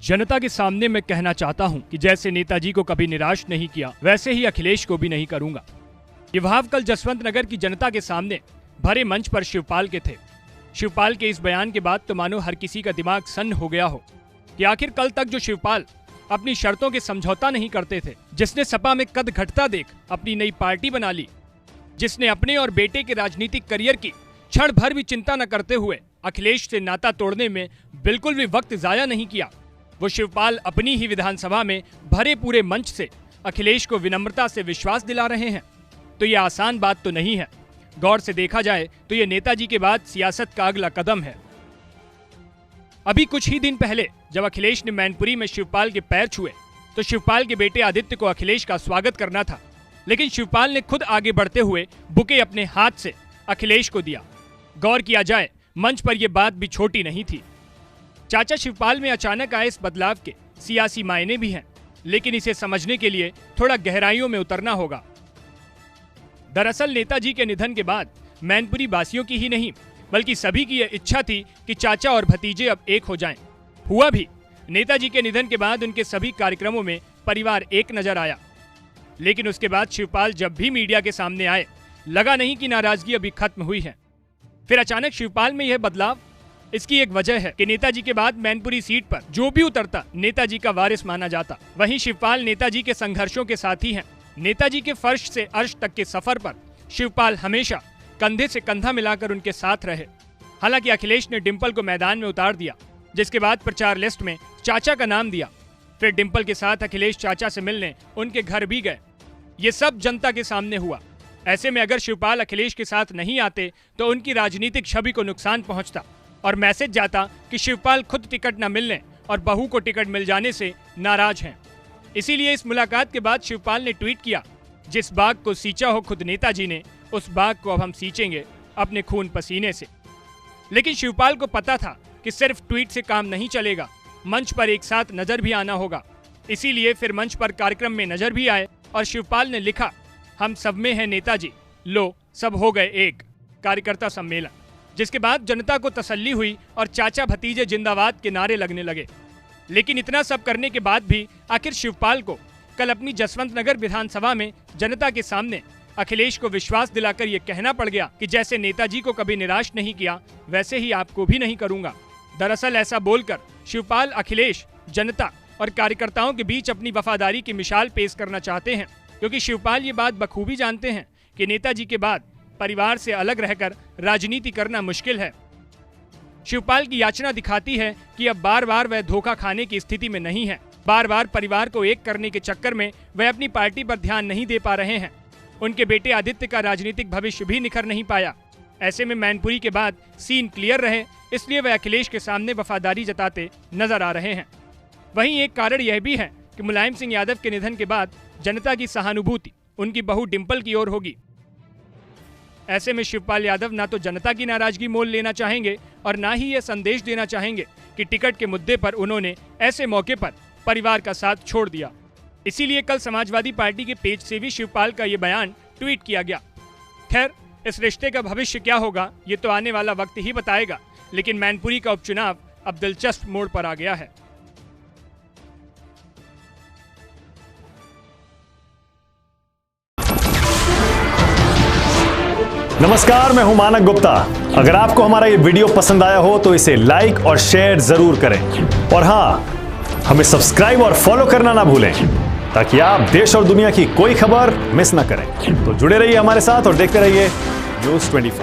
जनता के सामने मैं कहना चाहता हूं कि जैसे नेताजी को कभी निराश नहीं किया, वैसे ही अखिलेश को भी नहीं करूंगा। ये भाव कल जसवंत नगर की जनता के सामने भरे मंच पर शिवपाल के थे। शिवपाल के इस बयान के बाद तो मानो हर किसी का दिमाग सन्न हो गया हो कि आखिर कल तक जो शिवपाल अपनी शर्तों के समझौता नहीं करते थे, जिसने सपा में कद घटता देख अपनी नई पार्टी बना ली, जिसने अपने और बेटे के राजनीतिक करियर की क्षण भर भी चिंता न करते हुए अखिलेश से नाता तोड़ने में बिल्कुल भी वक्त जाया नहीं किया, वो शिवपाल अपनी ही विधानसभा में भरे पूरे मंच से अखिलेश को विनम्रता से विश्वास दिला रहे हैं। तो ये आसान बात तो नहीं है। गौर से देखा जाए तो ये नेताजी के बाद सियासत का अगला कदम है। अभी कुछ ही दिन पहले जब अखिलेश ने मैनपुरी में शिवपाल के पैर छुए तो शिवपाल के बेटे आदित्य को अखिलेश का स्वागत करना था, लेकिन शिवपाल ने खुद आगे बढ़ते हुए बुके अपने हाथ से अखिलेश को दिया। गौर किया जाए मंच पर यह बात भी छोटी नहीं थी। चाचा शिवपाल में अचानक आए इस बदलाव के सियासी मायने भी हैं, लेकिन इसे समझने के लिए थोड़ा गहराइयों में उतरना होगा। दरअसल नेताजी के निधन के बाद मैनपुरी वासियों की ही नहीं बल्कि सभी की यह इच्छा थी कि चाचा और भतीजे अब एक हो जाएं। हुआ भी। नेताजी के निधन के बाद उनके सभी कार्यक्रमों में परिवार एक नजर आया, लेकिन उसके बाद शिवपाल जब भी मीडिया के सामने आए, लगा नहीं कि नाराजगी अभी खत्म हुई है। फिर अचानक शिवपाल में यह बदलाव। इसकी एक वजह है कि नेताजी के बाद मैनपुरी सीट पर जो भी उतरता नेताजी का वारिस माना जाता। वहीं शिवपाल नेताजी के संघर्षों के साथी हैं। नेताजी के फर्श से अर्श तक के सफर पर शिवपाल हमेशा कंधे से कंधा मिलाकर उनके साथ रहे। हालांकि अखिलेश ने डिंपल को मैदान में उतार दिया, जिसके बाद प्रचार लिस्ट में चाचा का नाम दिया। फिर डिंपल के साथ अखिलेश चाचा से मिलने उनके घर भी गए। ये सब जनता के सामने हुआ। ऐसे में अगर शिवपाल अखिलेश के साथ नहीं आते तो उनकी राजनीतिक छवि को नुकसान पहुंचता और मैसेज जाता कि शिवपाल खुद टिकट न मिलने और बहू को टिकट मिल जाने से नाराज हैं। इसीलिए इस मुलाकात के बाद शिवपाल ने ट्वीट किया, जिस बाग को सींचा हो खुद नेताजी ने, उस बाग को अब हम सींचेंगे अपने खून पसीने से। लेकिन शिवपाल को पता था कि सिर्फ ट्वीट से काम नहीं चलेगा, मंच पर एक साथ नजर भी आना होगा। इसीलिए फिर मंच पर कार्यक्रम में नजर भी आए और शिवपाल ने लिखा, हम सब में है नेताजी, लो सब हो गए एक, कार्यकर्ता सम्मेलन। जिसके बाद जनता को तसल्ली हुई और चाचा भतीजे जिंदाबाद के नारे लगने लगे। लेकिन इतना सब करने के बाद भी आखिर शिवपाल को कल अपनी जसवंत नगर विधानसभा में जनता के सामने अखिलेश को विश्वास दिलाकर यह कहना पड़ गया कि जैसे नेताजी को कभी निराश नहीं किया, वैसे ही आपको भी नहीं करूंगा। दरअसल ऐसा बोलकर शिवपाल अखिलेश, जनता और कार्यकर्ताओं के बीच अपनी वफादारी की मिसाल पेश करना चाहते हैं, क्योंकि शिवपाल ये बात बखूबी जानते हैं कि नेताजी के बाद परिवार से अलग रहकर राजनीति करना मुश्किल है। शिवपाल की याचना दिखाती है कि अब बार बार वह धोखा खाने की स्थिति में नहीं है। बार बार परिवार को एक करने के चक्कर में वह अपनी पार्टी पर ध्यान नहीं दे पा रहे हैं। उनके बेटे आदित्य का राजनीतिक भविष्य भी निखर नहीं पाया। ऐसे में मैनपुरी के बाद सीन क्लियर रहे, इसलिए वह अखिलेश के सामने वफादारी जताते नजर आ रहे हैं। वहीं एक कारण यह भी है कि मुलायम सिंह यादव के निधन के बाद जनता की सहानुभूति उनकी बहू डिंपल की ओर होगी। ऐसे में शिवपाल यादव ना तो जनता की नाराजगी मोल लेना चाहेंगे और ना ही यह संदेश देना चाहेंगे कि टिकट के मुद्दे पर उन्होंने ऐसे मौके पर परिवार का साथ छोड़ दिया। इसीलिए कल समाजवादी पार्टी के पेज से भी शिवपाल का ये बयान ट्वीट किया गया। खैर, इस रिश्ते का भविष्य क्या होगा ये तो आने वाला वक्त ही बताएगा, लेकिन मैनपुरी का उपचुनाव अब दिलचस्प मोड़ पर आ गया है। नमस्कार, मैं हूं मानक गुप्ता। अगर आपको हमारा ये वीडियो पसंद आया हो तो इसे लाइक और शेयर जरूर करें, और हां, हमें सब्सक्राइब और फॉलो करना ना भूलें ताकि आप देश और दुनिया की कोई खबर मिस ना करें। तो जुड़े रहिए हमारे साथ और देखते रहिए News 24।